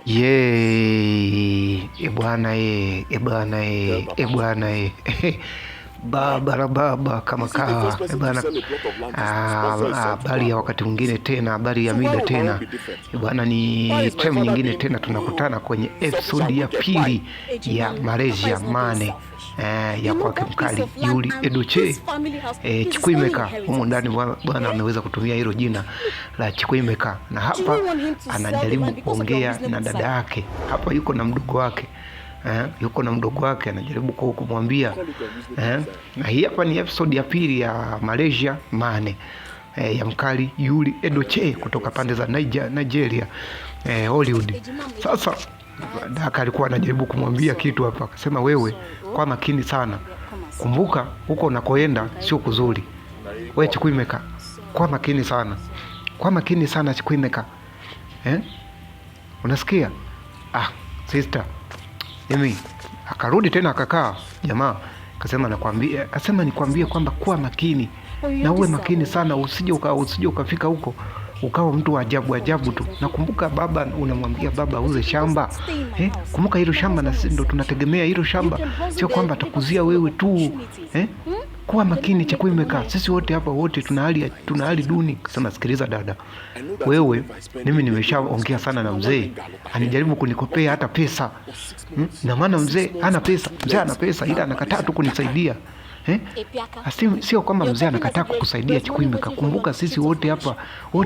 Ye, bwana baba na baba kama kawa bwana. Habari ya wakati mwingine tena, habari ya mida tena bwana. Ni time nyingine tena tunakutana kwenye episode ya pili ya Malaysia Mane ya kwake mkali Yuli Edochie Chikwimeka. Humu ndani bwana ameweza kutumia hilo jina la Chikwimeka, na hapa anajaribu kuongea na dada yake. Hapa yuko na mdogo wake anajaribu kumwambia na hii hapa ni episode ya pili ya Malaysia Mane ya mkali Yuli Edochie kutoka pande za Nigeria, Hollywood. Sasa daka alikuwa anajaribu kumwambia kitu hapa, akasema wewe kwa makini sana, kumbuka huko unakoenda sio kuzuri. Wewe Chikwimeka, kwa makini sana Chikwimeka, unasikia? Sister mimi. Akarudi tena akakaa jamaa, akasema nikwambie kwamba kuwa makini na uwe makini sana, usije ukafika huko ukawa mtu wa ajabu tu. Nakumbuka baba, unamwambia baba auze shamba, kumbuka hilo shamba na sisi ndo tunategemea hilo shamba, sio kwamba atakuzia wewe tu. Kuwa makini Chikwimeka, sisi wote hapa tuna hali duni. Kasema sikiliza dada, wewe mimi nimeshaongea sana na mzee, anijaribu kunikopea hata pesa. Na maana mzee ana pesa ila anakataa tu kunisaidia. Sio kwamba mzee anakataa kukusaidia Chikwimeka, kumbuka sisi wote hapa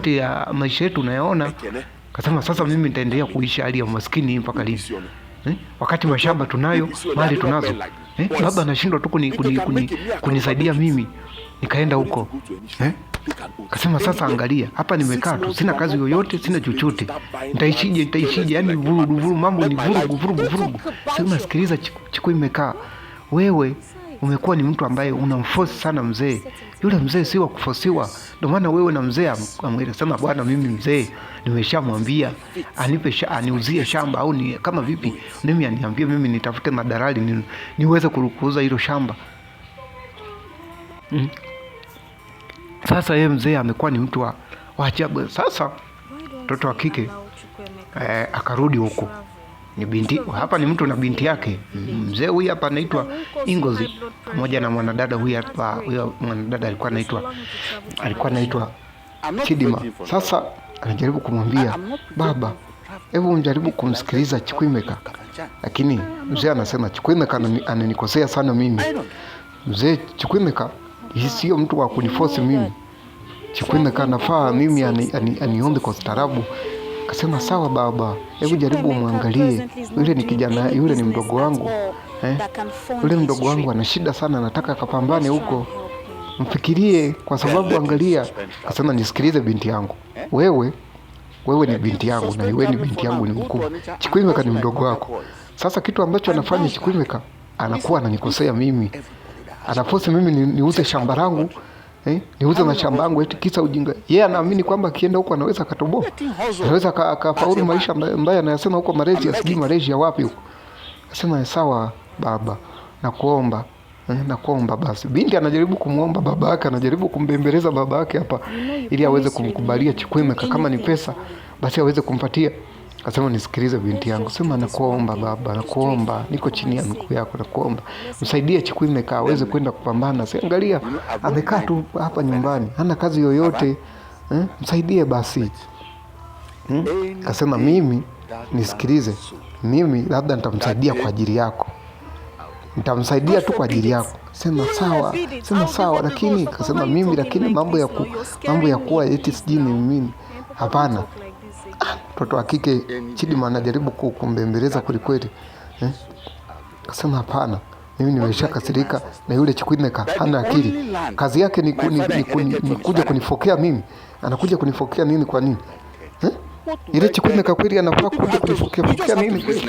ya maisha yetu unayaona. Kasema sasa mimi nitaendelea kuishi hali ya umaskini mpaka lini? Wakati mashamba tunayo, mali tunazo. Baba anashindwa tu kunisaidia mimi nikaenda huko. Kasema sasa angalia, hapa nimekaa tu, sina kazi yoyote, sina chochote. Nitaishije? Yani vurugu, mambo ni vurugu. Sema sikiliza Chikwimeka, wewe umekuwa ni mtu ambaye unamforce sana mzee. Yule mzee si wa kufosiwa. Ndio maana wewe na mzee amweleza bwana, mimi mzee nimeshamwambia aniuzie shamba, au ni kama vipi, mimi aniambie mimi nitafute madalali niweze kuuza hilo shamba. Sasa yeye mzee amekuwa ni mtu wa ajabu. Sasa mtoto wa kike akarudi huko, ni binti hapa, ni mtu na binti yake. Mzee huyu hapa anaitwa Ingozi pamoja na mwanadada huyu hapa. Huyo mwanadada alikuwa anaitwa Chidima. Sasa anajaribu kumwambia baba, hebu mjaribu kumsikiliza Chikwimeka, lakini mzee anasema Chikwimeka ananikosea sana mimi. Mzee Chikwimeka sio mtu wa kuniforce mimi. Chikwimeka anafaa mimi aniombe kwa ustaarabu. Akasema sawa baba, hebu jaribu umwangalie. Yule ni kijana, yule ni mdogo wangu. Yule mdogo wangu ana shida sana, anataka akapambane huko. Mfikirie, kwa sababu angalia. Akasema nisikilize binti yangu. Wewe ni binti yangu, na wewe ni binti yangu ni mkubwa. Chikwimeka ni mdogo wako. Sasa kitu ambacho anafanya Chikwimeka, anakuwa ananikosea mimi. Anaforce mimi niuze shamba langu. Niuze mashamba yangu eti kisa ujinga. Yeye anaamini kwamba akienda huko anaweza akatoboa. Anaweza akafaulu maisha ambayo anayasema huko Malaysia, sijui Malaysia wapi huko. Akasema sawa baba, nakuomba basi. Binti anajaribu kumuomba baba yake, anajaribu kumbembeleza baba yake hapa ili aweze kumkubalia Chikwimeka, kama ni pesa basi aweze kumpatia. Akasema nisikilize binti yangu, sema nakuomba baba, nakuomba, niko chini ya miguu yako, nakuomba msaidie Chikwimeka aweze kwenda kupambana. Angalia amekaa tu hapa nyumbani, hana kazi yoyote, msaidie basi. Akasema mimi, nisikilize, mimi labda nitamsaidia kwa ajili yako, nitamsaidia tu kwa ajili yako. Sema sawa, lakini akasema mimi, lakini mambo ya kuwa eti sijui ni mimi, hapana. Mtoto wa kike Chidima anajaribu kumbembeleza kweli. Akasema hapana, mimi nimeshakasirika na yule Chikwimeka, hana akili. Kazi yake ni kuja kunifokea mimi. Anakuja kunifokea mimi kwa nini? Ile Chikwimeka kweli anafaa kuja kunifokea mimi kweli?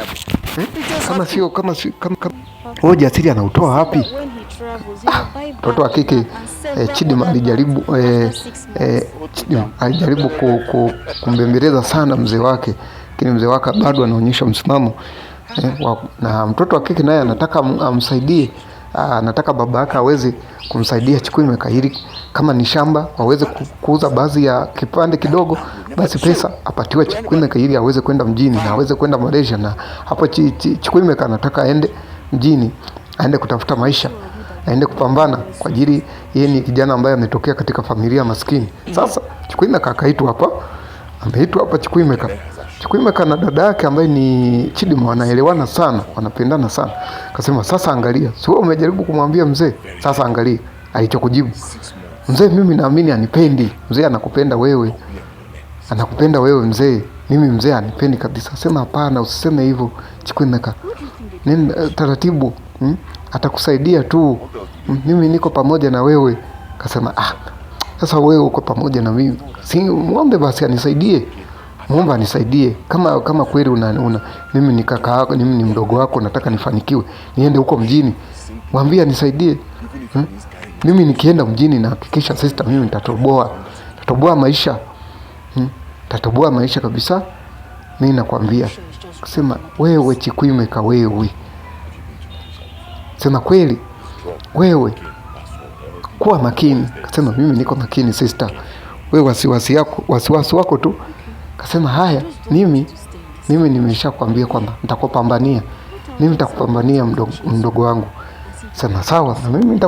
Kama hoja asili anautoa wapi? Mtoto wa kike Chidima alijaribu kumbembeleza sana mzee wake, lakini mzee wake bado anaonyesha msimamo. Na mtoto wa kike naye anataka amsaidie, anataka baba yake aweze kumsaidia Chikwimeka ili kama ni shamba waweze kuuza baadhi ya kipande kidogo, basi pesa apatiwe Chikwimeka ili aweze kwenda mjini na aweze kwenda Malaysia. Na hapo Chikwimeka anataka aende mjini, aende kutafuta maisha, aende kupambana kwa ajili yeye ni kijana ambaye ametokea katika familia maskini. Sasa Chikwimeka akaitwa hapa, ameitwa hapa Chikwimeka na dada yake ambaye ni Chidima wanaelewana sana, wanapendana sana. Akasema sasa angalia, sio umejaribu kumwambia mzee, sasa angalia alichokujibu. Mzee, mimi naamini anipendi. Mzee anakupenda wewe. Anakupenda wewe mzee. Mimi mzee anipendi kabisa. Sema hapana, usiseme hivyo Chikwimeka. Nenda taratibu. Atakusaidia tu. Mimi niko pamoja na wewe. Kasema sasa wewe uko pamoja na mimi. Si muombe basi anisaidie. Muombe anisaidie. Kama kweli mimi ni kaka yako, mimi ni mdogo wako, nataka nifanikiwe. Niende huko mjini. Mwambie anisaidie. Mimi nikienda mjini na hakikisha sister, mimi nitatoboa maisha. Tatoboa maisha kabisa. Mimi nakwambia. Kusema wewe Chikwimeka wewe. Sema kweli. Wewe kuwa makini. Kasema mimi niko makini sister. Wewe wasiwasi wako tu. Kasema haya, mimi nimeshakwambia kwamba nitakupambania. Mimi nitakupambania mdogo wangu. Sema sawa, na mimi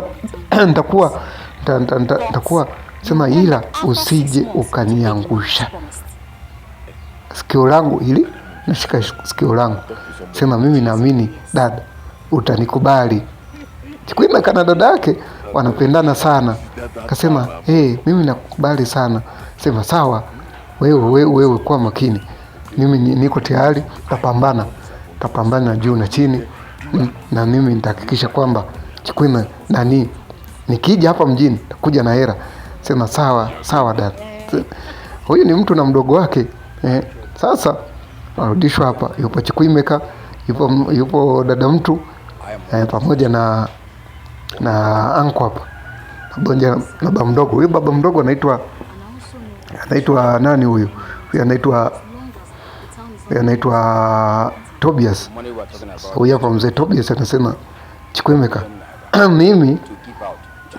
nitakuwa sema, ila usije ukaniangusha. Sikio langu hili, nashika sikio langu. Sema mimi naamini dada utanikubali. Chikwimeka na dada yake wanapendana sana. Kasema mimi nakukubali sana. Sema sawa, wewe kuwa makini. Mimi niko tayari, tapambana juu na chini. Na mimi nitahakikisha kwamba Chikwimeka nikija hapa mjini takuja na hela. Sema sawa dada. Huyu ni mtu na mdogo wake. Sasa warudishwa hapa, yupo Chikwimeka, yupo dada mtu pamoja na anko hapa, pamoja na baba mdogo. Huyu baba mdogo anaitwa nani huyu? Anaitwa Tobias. Huyu hapa mzee Tobias anasema Chikwimeka, mimi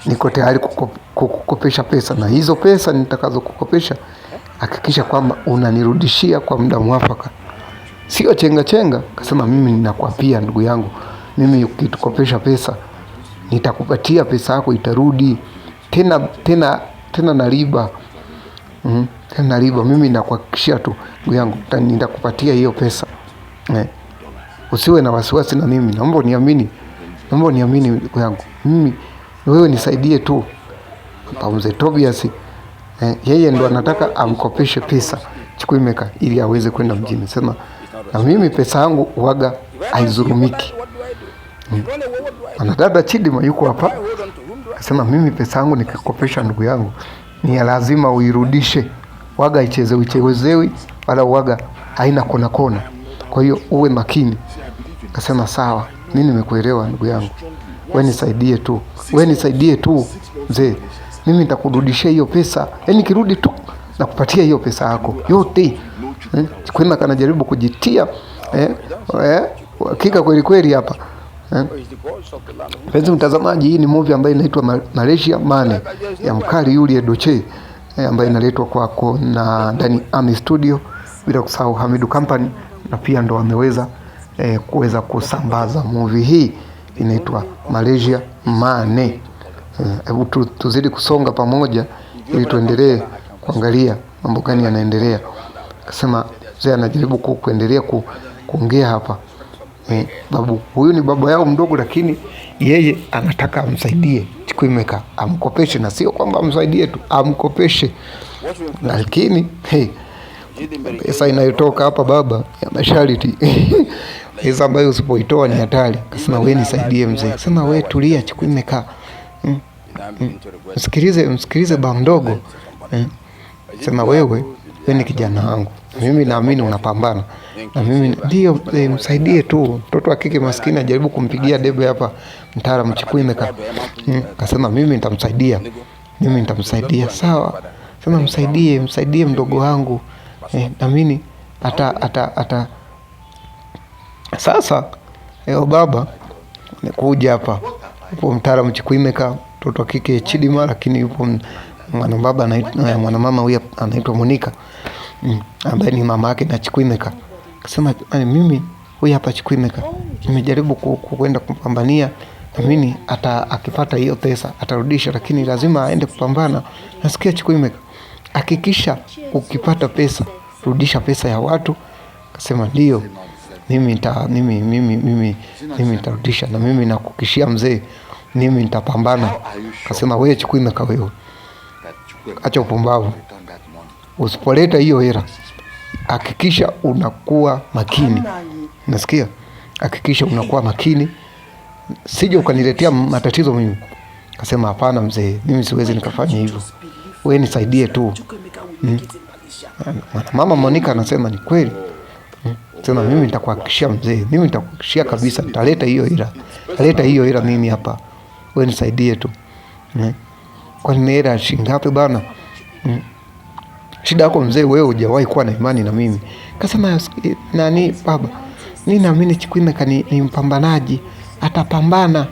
niko tayari kukukopesha pesa, na hizo pesa nitakazo kukopesha hakikisha kwamba unanirudishia kwa muda mwafaka, sio chenga. Kasema mimi ninakwapia ndugu yangu, mimi ukitukopesha pesa nitakupatia pesa yako, itarudi tena na riba. Tena riba. Mimi nakuhakikishia tu ndugu yangu, nitakupatia hiyo pesa. Usiwe na wasiwasi na mimi. Naomba uniamini ndugu yangu. Wewe nisaidie tu. Mzee Tobias yeye ndo anataka amkopeshe pesa Chikwimeka ili aweze kwenda mjini. Sema na mimi pesa yangu waga haizurumiki. Anadada Chidima yuko hapa. Sema mimi pesa yangu nikikopesha ndugu yangu ni lazima uirudishe. Waga ichezewi wala waga haina kona. Kwa hiyo uwe makini. Kasema sawa, mimi nimekuelewa ndugu yangu. Wewe nisaidie tu mzee. Mimi nitakurudishia hiyo pesa. Kirudi tu nakupatia hiyo pesa yako yote. Chikwimeka anajaribu kujitia hakika kweli hapa. Mpenzi mtazamaji, hii ni movie ambayo inaitwa Malaysia Money ya mkali Yuli Edochie ambayo inaletwa kwako na ndani Ami Studio, bila kusahau Hamidu Company, na pia ndo wameweza kuweza kusambaza movie hii inaitwa Malaysia Money. Hebu tuzidi kusonga pamoja ili tuendelee kuangalia mambo gani yanaendelea. Akasema mzee anajaribu kuendelea kuongea hapa. Babu huyu ni baba yao mdogo, lakini yeye anataka amsaidie Chikwimeka, amkopeshe, na sio kwamba amsaidie tu, amkopeshe. Lakini pesa inayotoka hapa baba ya masharti pesa ambayo usipoitoa ni hatari. Akasema wewe nisaidie mzee. Sema wewe tulia Chikwimeka. Msikilize baba mdogo. Sema wewe ni kijana wangu. Mimi naamini unapambana. Na mimi ndio msaidie tu. Mtoto wa kike maskini ajaribu kumpigia debe hapa mtaalamu Chikwimeka. Akasema mimi nitamsaidia. Sawa. Sema msaidie mdogo wangu. Naamini ata sasa baba amekuja hapa. Yupo mtaalamu Chikwimeka, mtoto wa kike Chidima, lakini yupo mwanamama huyu anaitwa Monica. ambaye ni mama yake na Chikwimeka. Akasema mimi huyu hapa Chikwimeka nimejaribu kwenda kupambania, na mimi akipata hiyo pesa atarudisha, lakini lazima aende kupambana. Nasikia Chikwimeka, hakikisha ukipata pesa rudisha pesa ya watu. Akasema ndio, mimi nitarudisha, na mimi nakuhakikishia mzee, mimi nitapambana. Akasema wewe Chikwimeka, wewe acha upumbavu, usipoleta hiyo hela hakikisha unakuwa makini. Nasikia, hakikisha unakuwa makini, sije ukaniletea matatizo mimi. Akasema hapana mzee, mimi siwezi nikafanya hivyo, wewe nisaidie tu. Mama Monica anasema ni kweli. Sema mimi nitakuhakikishia mzee, mimi nitakuhakikishia kabisa, nitaleta hiyo hela, nitaleta hiyo hela mimi hapa, wewe nisaidie tu. Kwa nini hela shilingi ngapi bana? Shida yako mzee, wewe hujawahi kuwa na imani na mimi. Kasema nani baba, mimi naamini Chikwimeka ni mpambanaji, atapambana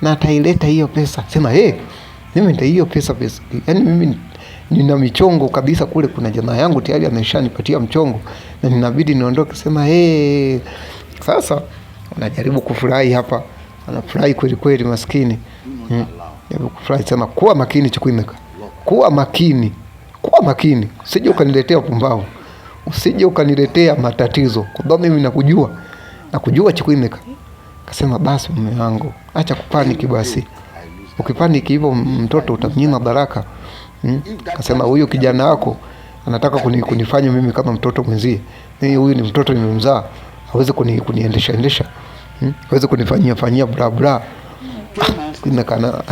na ataileta hiyo pesa. Sema mimi ndio hiyo pesa. Yaani mimi nina michongo kabisa kule, kuna jamaa yangu tayari ameshanipatia mchongo na ninabidi niondoke. Sema sasa anajaribu kufurahi hapa, anafurahi kweli kweli maskini. Kufurahi. Sema kuwa makini Chikwimeka, kuwa makini, kuwa makini, usije ukaniletea upumbavu, usije ukaniletea matatizo, kwa sababu mimi nakujua Chikwimeka. Kasema basi mume wangu, acha kupaniki basi, ukipaniki hivyo mtoto utamnyima baraka. Kasema huyu kijana wako anataka kunifanya mimi kama mtoto mwenzie. Huyu ni mtoto nimemzaa, hawezi kuniendesha, hawezi kunifanyia bla bla. Chikwimeka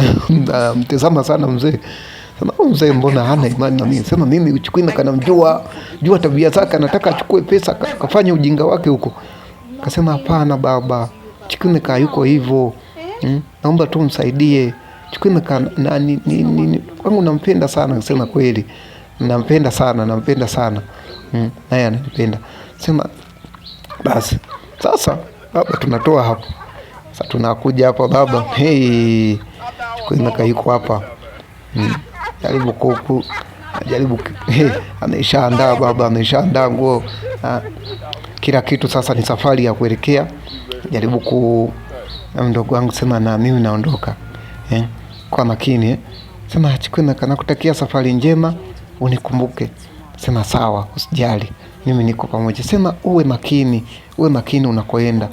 mtazama sana mzee. Sema mzee mbona hana imani na mimi? Sema mimi Chikwimeka namjua tabia zake, anataka achukue pesa kafanye ujinga wake huko. Kasema hapana baba, Chikwimeka yuko hivyo. Naomba tu msaidie. Chikwimeka kwangu nampenda sana. Kasema kweli, nampenda sana. Naye ananipenda. Sema basi sasa baba, tunatoa hapo. Sasa tunakuja hapa baba, Chikwimeka yuko hapa. Jaribu ameshaandaa baba, ameshaandaa nguo, kila kitu. Sasa ni safari ya kuelekea. Jaribu mdogo wangu, sema na mimi naondoka. Kwa makini. Sema Chikwimeka, nakutakia safari njema, unikumbuke. Sema sawa, usijali, mimi niko pamoja. Sema uwe makini unakoenda,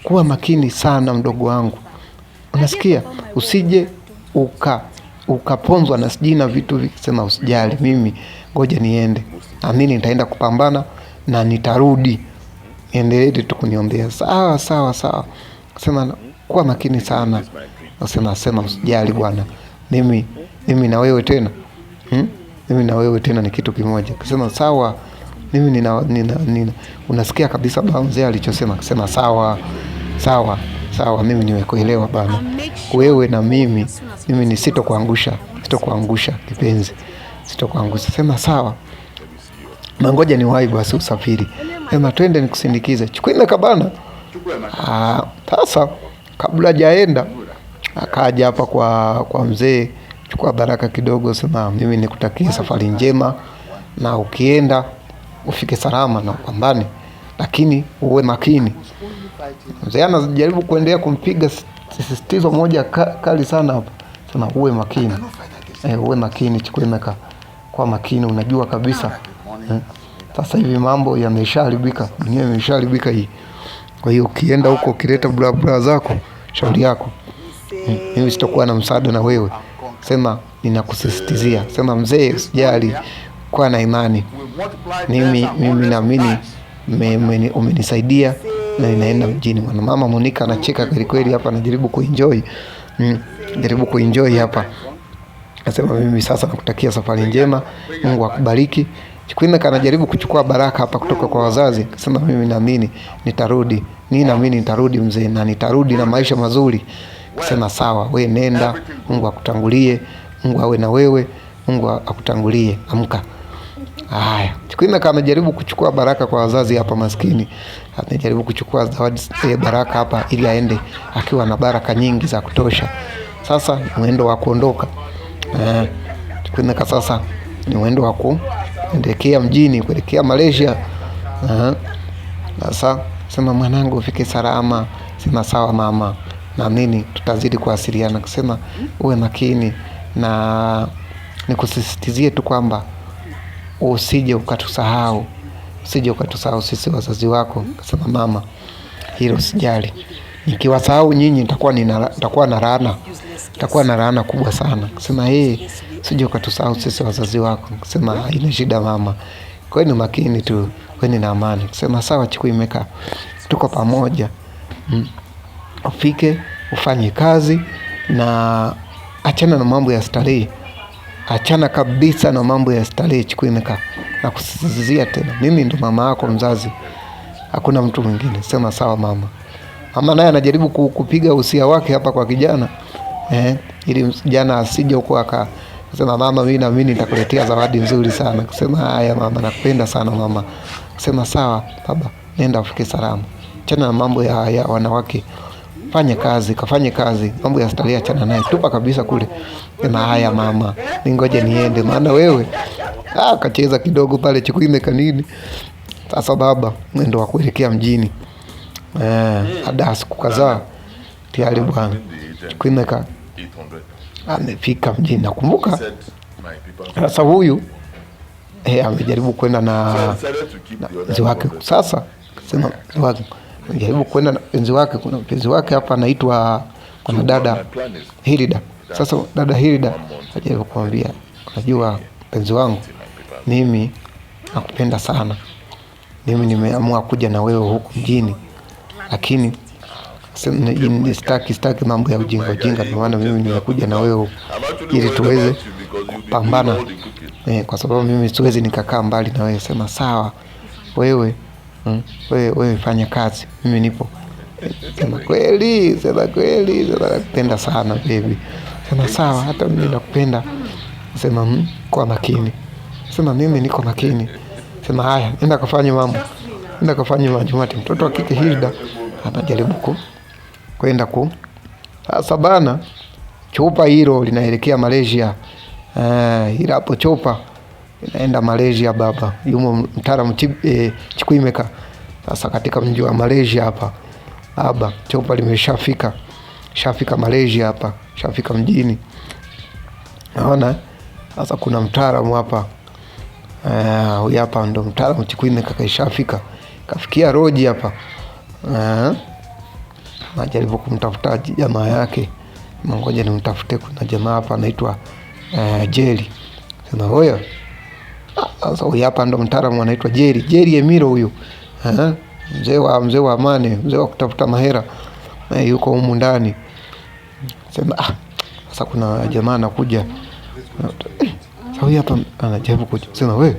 kuwa makini sana mdogo wangu, unasikia? Usije ukaponzwa na sijina vitu. Sema usijali, mimi ngoja niende, amini nitaenda kupambana na nitarudi. Endelee tu kuniombea. Sawa. Sema kuwa makini sana. Sema usijali bwana, mimi na wewe tena, mimi na wewe tena ni kitu kimoja. Sema sawa, mimi nina unasikia kabisa baba mzee alichosema. Sema sawa, mimi nimekuelewa bana. Wewe na mimi ni sitokuangusha kipenzi, sitokuangusha. Sema sawa, mangoja ni wahi basi usafiri. Sema twende nikusindikize. Chikwimeka bana. Sasa kabla hajaenda akaja hapa kwa mzee, chukua baraka kidogo. Sema mimi nikutakia safari njema, na ukienda ufike salama na upambane, lakini uwe makini. Mzee anajaribu kuendelea kumpiga sisitizo moja kali sana hapa. Sema uwe makini. Uwe makini Chikwimeka, kwa makini. Unajua kabisa sasa hivi mambo yameshaharibika, dunia imeshaharibika hii. Kwa hiyo ukienda huko ukileta bla zako, shauri yako. Mimi sitakuwa na msaada na wewe. Sema ninakusisitizia. Sema mzee, usijali, kuwa na imani. Mimi naamini umenisaidia na ninaenda mjini. Mama Monica anacheka kweli hapa, anajaribu kuenjoy hapa. Nasema mimi sasa nakutakia safari njema, Mungu akubariki. Chikwimeka anajaribu kuchukua baraka hapa kutoka kwa wazazi. Akasema mimi naamini nitarudi mzee, na nitarudi na maisha mazuri. Akasema sawa, we nenda, Mungu akutangulie, Mungu awe na wewe, Mungu akutangulie, amka. Haya, Chikwimeka amejaribu kuchukua baraka kwa wazazi hapa maskini. Amejaribu kuchukua zawadi baraka hapa ili aende akiwa na baraka nyingi za kutosha. Sasa mwendo wa kuondoka. Chikwimeka sasa ni mwendo wa kuelekea mjini, kuelekea Malaysia. Sasa sema mwanangu ufike salama. Sema sawa mama, naamini tutazidi kuwasiliana. Kusema uwe makini na nikusisitizie tu kwamba usije ukatusahau sisi wazazi wako. Kusema mama, hilo sijali, nikiwasahau nyinyi nitakuwa na laana kubwa sana. Kusema usije ukatusahau sisi wazazi wako. Kusema haina shida mama, kweni makini tu, kweni na amani. Kusema sawa Chikwimeka, tuko pamoja. Ufike ufanye kazi na achana na mambo ya starehe. Achana kabisa na mambo ya starehe Chikwimeka, na kusisitizia tena, mimi ndo mama yako mzazi, hakuna mtu mwingine. Sema sawa mama. Mama naye anajaribu kupiga usia wake hapa kwa kijana ili kijana asije huko akasema mama, mimi nitakuletea zawadi nzuri sana. Kusema haya mama, nakupenda sana mama. Kusema sawa baba, nenda ufike salama. Achana na mambo ya wanawake, kafanye kazi, mambo ya starehe achana naye, tupa kabisa kule. Sema haya mama, ningoje niende, maana wewe kacheza kidogo pale Chikwimeka nini. Sasa baba mwendo wa kuelekea mjini, ada siku kadhaa tayari bwana Chikwimeka amefika mjini. Nakumbuka sasa huyu amejaribu kwenda na mpenzi wake. Sasa sema mpenzi wake amejaribu kwenda na mpenzi wake. Kuna mpenzi wake hapa anaitwa kuna dada Hilda. Sasa dada Hilda ajaribu kumwambia, unajua mpenzi wangu, mimi nakupenda sana, mimi nimeamua kuja na wewe huku mjini, lakini sitaki mambo ya ujinga, ndio maana mimi nimekuja na wewe huku ili tuweze kupambana, kwa sababu mimi siwezi nikakaa mbali na wewe. Sema sawa, wewe fanya kazi, mimi nipo. Sema kweli, nakupenda sana baby. Sema sawa, hata mimi nakupenda. Sema kwa makini. Sema mimi niko makini. Sema haya, nenda kafanye mambo. Mtoto wa kike Hilda anajaribu kwenda sasa bana, chopa hilo linaelekea Malaysia. Ila hapo chopa inaenda Malaysia baba. Yumo mtaalamu Chikwimeka. Sasa katika mji wa Malaysia hapa baba, chopa limeshafika Malaysia hapa, shafika mjini. Naona sasa kuna mtaalamu hapa. Huyu hapa ndo mtaalamu Chikwimeka, kaishafika, kafikia roji hapa. Najaribu kumtafuta jamaa yake. Ngoja nimtafute. Kuna jamaa hapa anaitwa Jerry. Sema hoya. Sasa huyu hapa ndo mtaalamu anaitwa Jerry Emiro huyu. Mzee wa amani, mzee wa kutafuta mahera. Yuko humu ndani. Sema sasa kuna jamaa anakuja. Sasa huyu hapa anajaribu kusema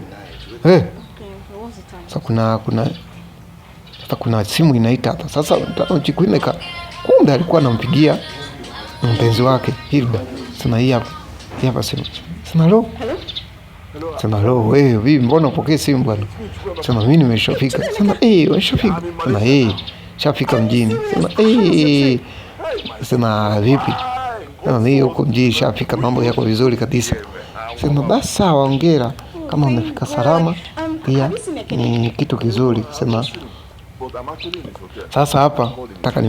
sasa kuna simu inaita hapa. Sasa Chikwimeka kumbe alikuwa anampigia mpenzi wake Hilda. Sema hii hapa simu. Sema lo. Sema wewe vipi, mbona upokee simu bwana? Sema mimi nimeshafika. Sema umeshafika? Sema shafika mjini. Sema vipi? Sema mimi huko mjini shafika, mambo yako vizuri kabisa. Sema basi sawa, hongera kama umefika salama, pia ni kitu kizuri. Sema sasa hapa nataka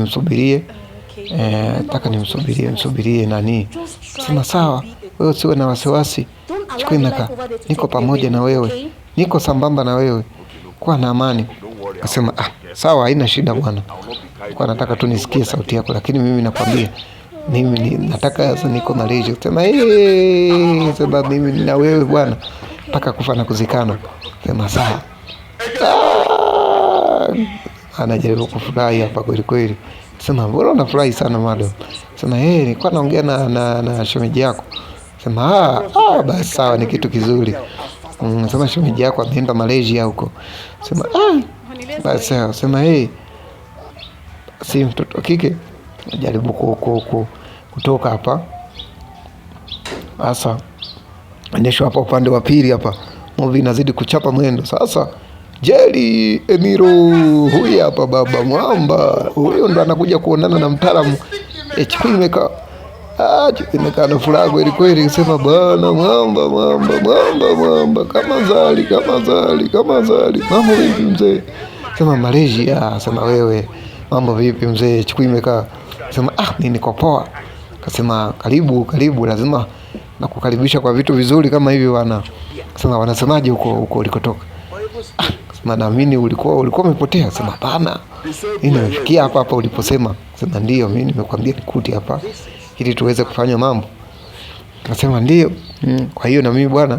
nimsubirie nani. Sema sawa, wewe usiwe na wasiwasi Chikwimeka, niko pamoja na wewe, niko sambamba na wewe, kuwa na amani. Akasema sawa, haina shida bwana, kwa nataka tu nisikie sauti yako, lakini mimi nakwambia mimi nataka sasa niko Malaysia. Sema sema mimi na wewe bwana mpaka kufa na kuzikana. Sema sawa. Anajaribu kufurahi hapa kweli. Sema mbona unafurahi sana madam? Sema nilikuwa naongea na shemeji yako. Sema basi sawa, ni kitu kizuri. Sema shemeji yako ameenda Malaysia huko. Sema basi sawa. Sema si mtoto wa kike najaribu kutoka hapa. Sasa anesho hapa upande wa pili hapa, movie inazidi kuchapa mwendo. Sasa Jerry Emiro huyu hapa baba mwamba, huyo ndo anakuja kuonana na mtaalamu Chikwimeka. Chikwine kana furaha kweli kweli, kusema bwana mwamba kama zali. Mambo vipi mzee? Sema Malaysia. Sema wewe mambo vipi mzee? Chikwine sema mimi niko poa. Kasema karibu, lazima nakukaribisha kwa vitu vizuri kama hivi bwana. Sema wanasemaje huko ulikotoka? Sema naamini ulikuwa umepotea. Sema hapana, mimi nimefikia hapa uliposema. Sema ndio, mimi nimekwambia nikuti hapa ili tuweze kufanya mambo. Nasema ndio. Kwa hiyo na mimi bwana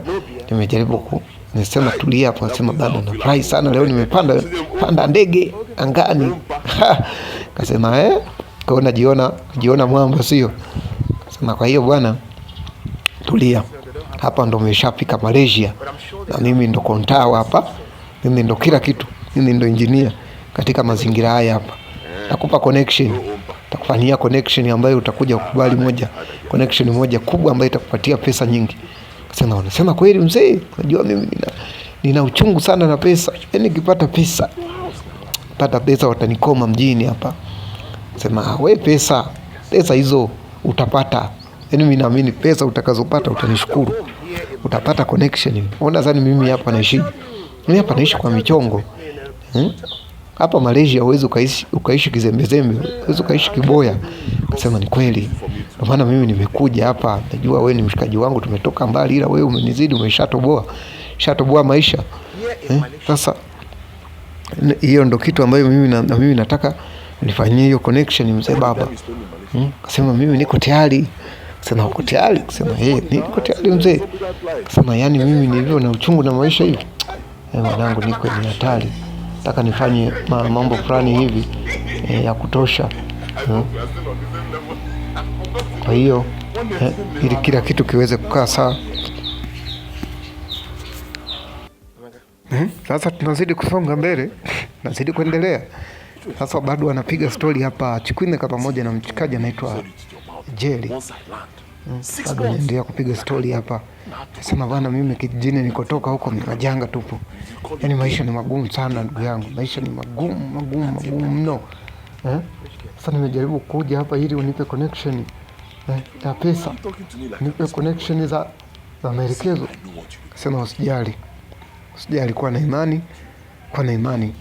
nimejaribu nisema tulia hapo. Nasema bwana nafurahi sana leo nimepanda ndege angani. Kasema kwa najiona mwamba sio? Sema kwa hiyo bwana tulia. Hapa ndo nimeshafika Malaysia. Na mimi ndo kontawa hapa. Mimi ndo kila kitu. Mimi ndo engineer katika mazingira haya hapa. Nakupa connection. Takufanyia connection ambayo utakuja kukubali connection moja kubwa ambayo itakupatia pesa nyingi. Unasema kweli mzee? Unajua mimi nina uchungu sana na pesa. Yaani nikipata pesa watanikoma mjini hapa. Sema wewe pesa hizo utapata. Yaani mimi naamini pesa utakazopata utanishukuru. Utapata connection. Unaona sasa mimi hapa naishi. Mimi hapa naishi kwa michongo. Hapa Malaysia huwezi ukaishi kizembezembe, huwezi ukaishi kiboya. Nasema ni kweli. Kwa maana mimi nimekuja hapa, najua wewe ni mshikaji wangu, tumetoka mbali, ila wewe umenizidi, umeshatoboa maisha. Sasa hiyo ndo kitu ambayo mimi nataka nifanyie hiyo connection mzee baba. Kasema mimi niko tayari. Sema uko tayari? Sema niko tayari mzee. Sema yani mimi nilivyo na uchungu na maisha hivi. Mwanangu niko ni hatari. Nataka nifanye mambo fulani hivi ya kutosha. Kwa hiyo ili kila kitu kiweze kukaa sawa. Sasa tunazidi kusonga mbele, nazidi kuendelea. Sasa bado anapiga story hapa Chikwine pamoja na mchikaji anaitwa Jerry. Bado anaendelea kupiga story hapa. Nasema bwana mimi kijijini nikotoka huko ni majanga tupo. Yaani maisha ni magumu sana ndugu yangu. Maisha ni magumu mno. Sasa nimejaribu kuja hapa ili unipe connection ya pesa. Nipe connection za maelekezo. Sema usijali, kuwa na imani.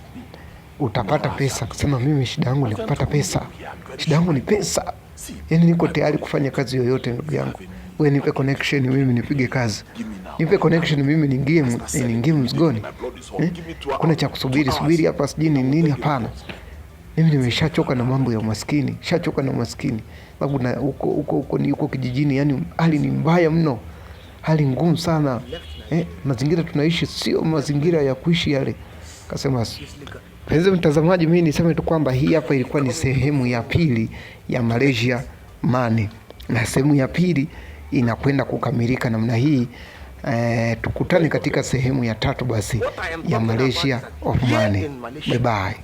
Utapata pesa. Kusema mimi shida yangu ni kupata pesa. Shida yangu ni pesa. Yaani niko tayari kufanya kazi yoyote ndugu yangu. Wewe nipe connection mimi nipige kazi. Nipe connection mimi niingie mzigoni. Kuna cha kusubiri hapa sijui nini hapana. Mimi nimeshachoka na mambo ya umaskini. Sababu na huko kijijini yani hali ni mbaya mno. Hali ngumu sana. Mazingira tunaishi sio mazingira ya kuishi yale. Kasema penzi mtazamaji, mimi niseme tu kwamba hii hapa ilikuwa ni sehemu ya pili ya Malaysia Money. Na sehemu ya pili inakwenda kukamilika namna hii. Tukutane katika sehemu ya 3 basi ya Malaysia of Money. Bye bye.